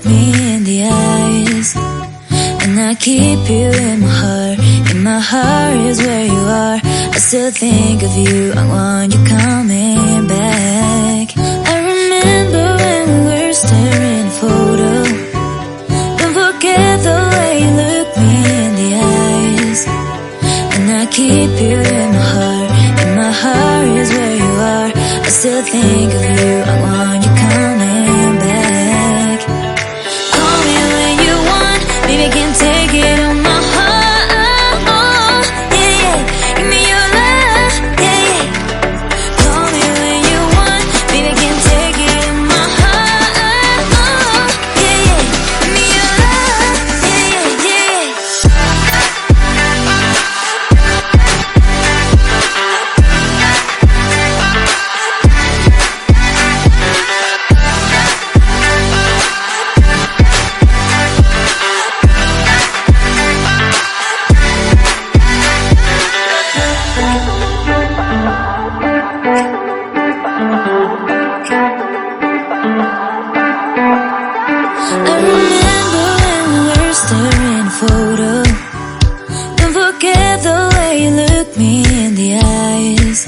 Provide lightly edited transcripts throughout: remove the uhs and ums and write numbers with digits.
me in the eyes. And I keep you in my heart. In my heart is where you are. I still think of you. I want you coming back. I remember when we were staring at a photo. Don't forget the way you look me in the eyes. And I keep you in my heart. In my heart is where you are. I still think of you. I want you coming back. Call me when you want. Baby, I can take it on my heart. Yeah, yeah. Give me your love. Yeah, yeah. Call me when you want. Baby, I can take it on my heart. Yeah, yeah. Give me your love. Yeah, yeah, yeah. I remember when we were staring at a photo. Don't forget the way you look me in the eyes.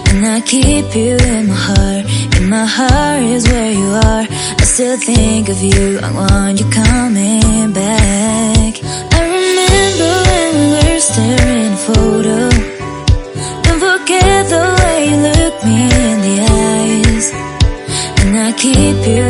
And I keep you in my heart. In my heart is where you are. I still think of you. I want you coming back. I remember when we were staring at a photo. Don't forget the way you look me in the eyes. And I keep you